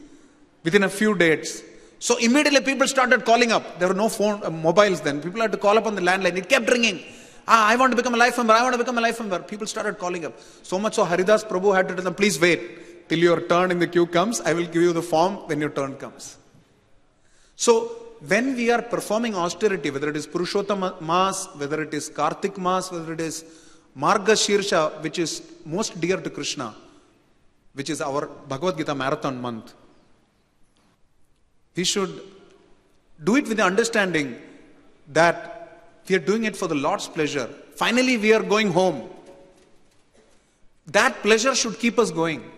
within a few dates. So immediately people started calling up. There were no mobiles then. People had to call up on the landline. It kept ringing. I want to become a life member. I want to become a life member. People started calling up. So much so Haridas Prabhu had to tell them, please wait till your turn in the queue comes. I will give you the form when your turn comes. So when we are performing austerity, whether it is Purushottam Mass, whether it is Kartik Mass, whether it is Marga Shirsha, which is most dear to Krishna, which is our Bhagavad Gita marathon month, we should do it with the understanding that we are doing it for the Lord's pleasure. Finally, we are going home. That pleasure should keep us going.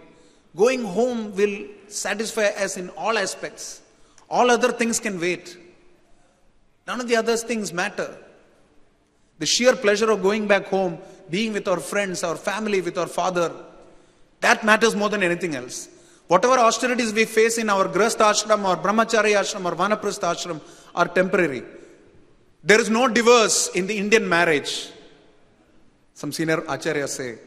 Going home will satisfy us in all aspects. All other things can wait. None of the other things matter. The sheer pleasure of going back home, being with our friends, our family, with our father, that matters more than anything else. Whatever austerities we face in our Grahastha ashram or Brahmachari ashram or Vanaprastha ashram are temporary. There is no divorce in the Indian marriage. Some senior acharyas say,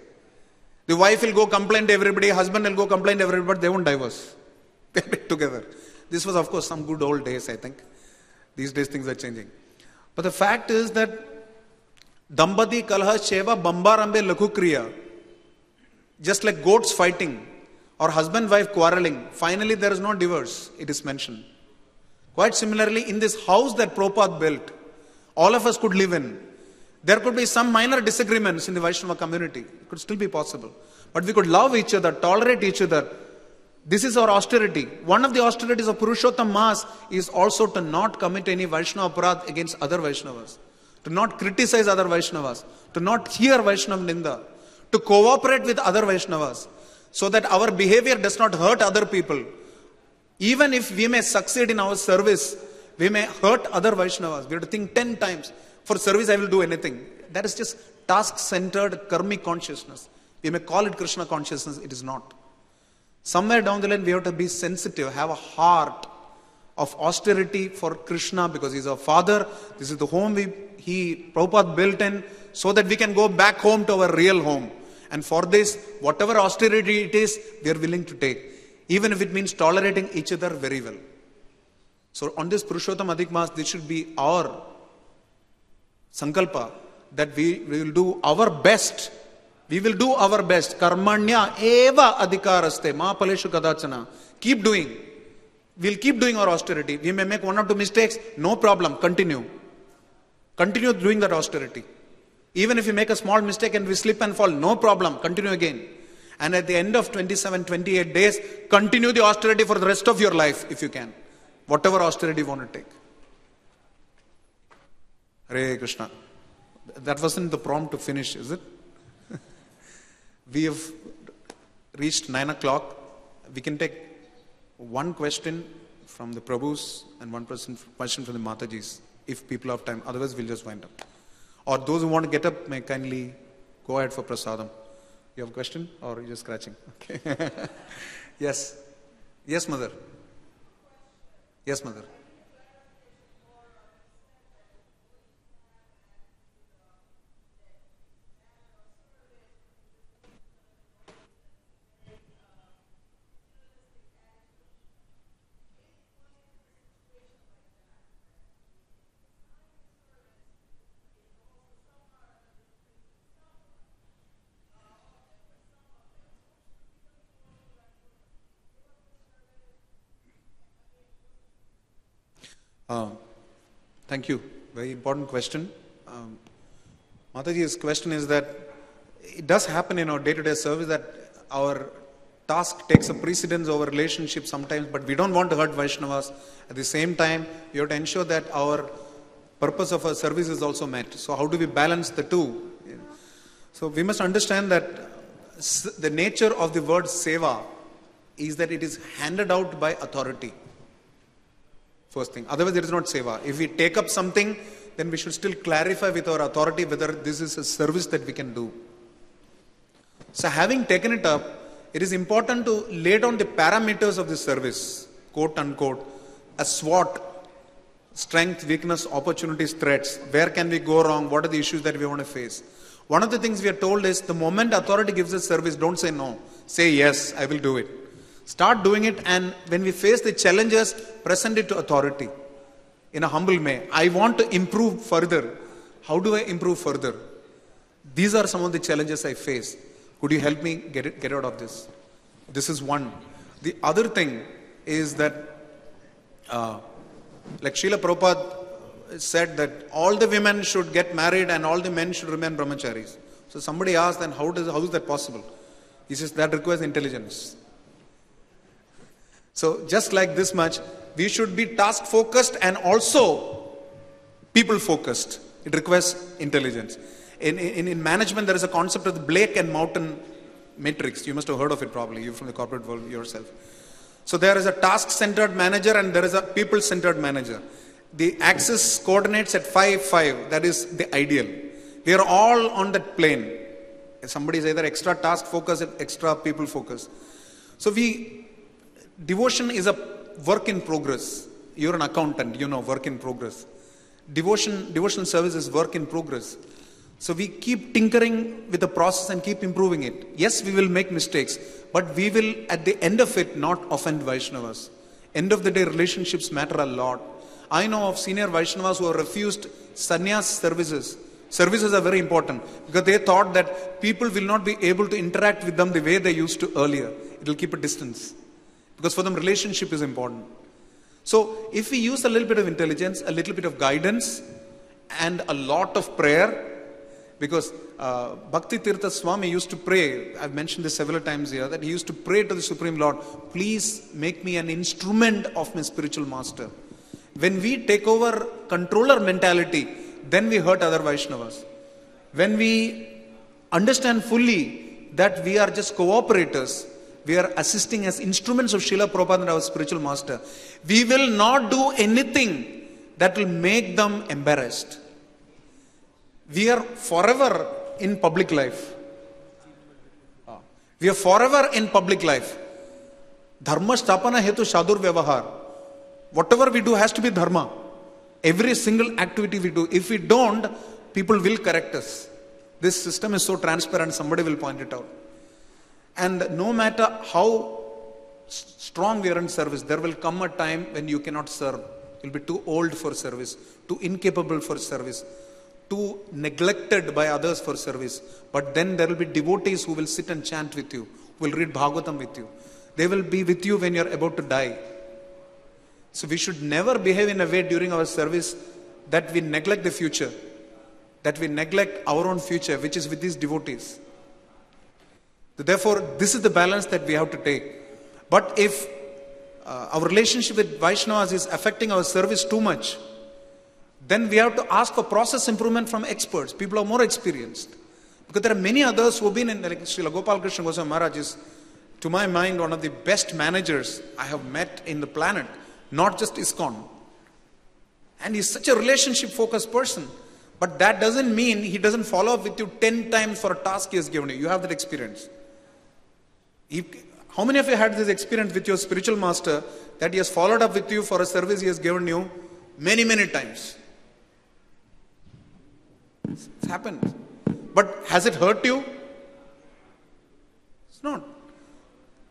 the wife will go complain to everybody, husband will go complain to everybody, but they won't divorce. They live together. This was, of course, some good old days, I think. These days things are changing. But the fact is that Dambati Kalha Sheva Bambarambe Lakukriya, just like goats fighting or husband-wife quarreling, finally there is no divorce, it is mentioned. Quite similarly, in this house that Prabhupada built, all of us could live in. There could be some minor disagreements in the Vaishnava community. It could still be possible. But we could love each other, tolerate each other. This is our austerity. One of the austerities of Purushottam Mass is also to not commit any Vaishnava aparadh against other Vaishnavas. To not criticize other Vaishnavas. To not hear Vaishnava Ninda. To cooperate with other Vaishnavas. So that our behavior does not hurt other people. Even if we may succeed in our service, we may hurt other Vaishnavas. We have to think 10 times. For service, I will do anything. That is just task-centered karmic consciousness. We may call it Krishna consciousness. It is not. Somewhere down the line, we have to be sensitive, have a heart of austerity for Krishna because He is our Father. This is the home Prabhupada built in so that we can go back home to our real home. And for this, whatever austerity it is, we are willing to take. Even if it means tolerating each other very well. So on this Purushottam Adhik Maas, this should be our sankalpa that we will do our best. We will do our best. Karmanya eva adhikaraste ma paleshu kadachana. Keep doing. We'll keep doing our austerity. We may make one or two mistakes. No problem. Continue. Continue doing that austerity. Even if you make a small mistake and we slip and fall, no problem. Continue again. And at the end of 27, 28 days, continue the austerity for the rest of your life if you can. Whatever austerity you want to take. Hare Krishna. That wasn't the prompt to finish, is it? We have reached 9 o'clock. We can take one question from the Prabhus and one question from the Matajis, if people have time. Otherwise, we'll just wind up. Or those who want to get up may kindly go ahead for prasadam. You have a question or are you just scratching? Okay. Yes. Yes, mother. Yes, mother. Thank you. Very important question. Mataji's question is that it does happen in our day-to-day service that our task takes a precedence over relationship sometimes, but we don't want to hurt Vaishnavas. At the same time, we have to ensure that our purpose of our service is also met. So how do we balance the two? So we must understand that the nature of the word seva is that it is handed out by authority. First thing. Otherwise, it is not seva. If we take up something, then we should still clarify with our authority whether this is a service that we can do. So having taken it up, it is important to lay down the parameters of the service, quote unquote, a SWOT, strength, weakness, opportunities, threats. Where can we go wrong? What are the issues that we want to face? One of the things we are told is the moment authority gives us service, don't say no. Say yes, I will do it. Start doing it, and when we face the challenges, present it to authority in a humble way. I want to improve further. How do I improve further? These are some of the challenges I face. Could you help me get out of this? This is one. The other thing is that, like Srila Prabhupada said that all the women should get married and all the men should remain brahmacharis. So somebody asked, then how is that possible? He says that requires intelligence. So just like this much, we should be task focused and also people focused. It requires intelligence. In management, there is a concept of the Blake and Mountain matrix. You must have heard of it probably. You're from the corporate world yourself. So there is a task-centered manager and there is a people-centered manager. The axis coordinates at 5, that is the ideal. We are all on that plane. Somebody is either extra task focused, extra people focused. So devotion is a work in progress. You're an accountant, you know, work in progress. Devotional service is work in progress. So we keep tinkering with the process and keep improving it. Yes, we will make mistakes, but we will, at the end of it, not offend Vaishnavas. End of the day, relationships matter a lot. I know of senior Vaishnavas who have refused sannyas services. Services are very important because they thought that people will not be able to interact with them the way they used to earlier. It will keep a distance. Because for them, relationship is important. So if we use a little bit of intelligence, a little bit of guidance, and a lot of prayer, because Bhakti Tirtha Swami used to pray, I've mentioned this several times here, that he used to pray to the Supreme Lord, please make me an instrument of my spiritual master. When we take over controller mentality, then we hurt other Vaishnavas. When we understand fully that we are just cooperators, we are assisting as instruments of Srila Prabhupada and our spiritual master, we will not do anything that will make them embarrassed. We are forever in public life. We are forever in public life. Dharma sthapana hetu shadur vyavahar. Whatever we do has to be dharma. Every single activity we do. If we don't, people will correct us. This system is so transparent, somebody will point it out. And no matter how strong we are in service, there will come a time when you cannot serve. You'll be too old for service, too incapable for service, too neglected by others for service. But then there will be devotees who will sit and chant with you, who will read Bhagavatam with you. They will be with you when you're about to die. So we should never behave in a way during our service that we neglect the future, that we neglect our own future, which is with these devotees. Therefore, this is the balance that we have to take. But if our relationship with Vaishnavas is affecting our service too much, then we have to ask for process improvement from experts, people who are more experienced. Because there are many others who have been in, like Srila Gopal Krishna Goswami Maharaj is, to my mind, one of the best managers I have met in the planet, not just ISKCON. And he's such a relationship-focused person. But that doesn't mean he doesn't follow up with you 10 times for a task he has given you. You have that experience. How many of you had this experience with your spiritual master that he has followed up with you for a service he has given you many, many times? It's happened. But has it hurt you? It's not.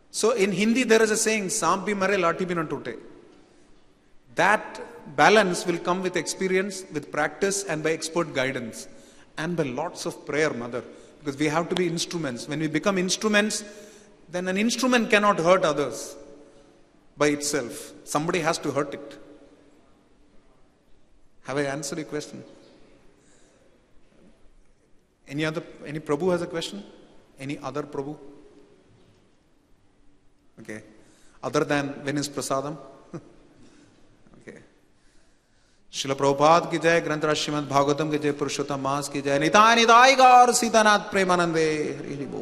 So in Hindi there is a saying, "Saamp bhi mare, lathi bhi na toote." That balance will come with experience, with practice, and by expert guidance. And by lots of prayer, Mother. Because we have to be instruments. When we become instruments, then an instrument cannot hurt others by itself. Somebody has to hurt it. Have I answered your question? Any Prabhu has a question? Any other Prabhu? Okay. Other than when is Prasadam? Okay. Srila Prabhupada ki jai, Granthra Srimad Bhagavatam ki jai, Purushottam Mas ki jai, Nitai Nitai Gaur Sitanath Premanande.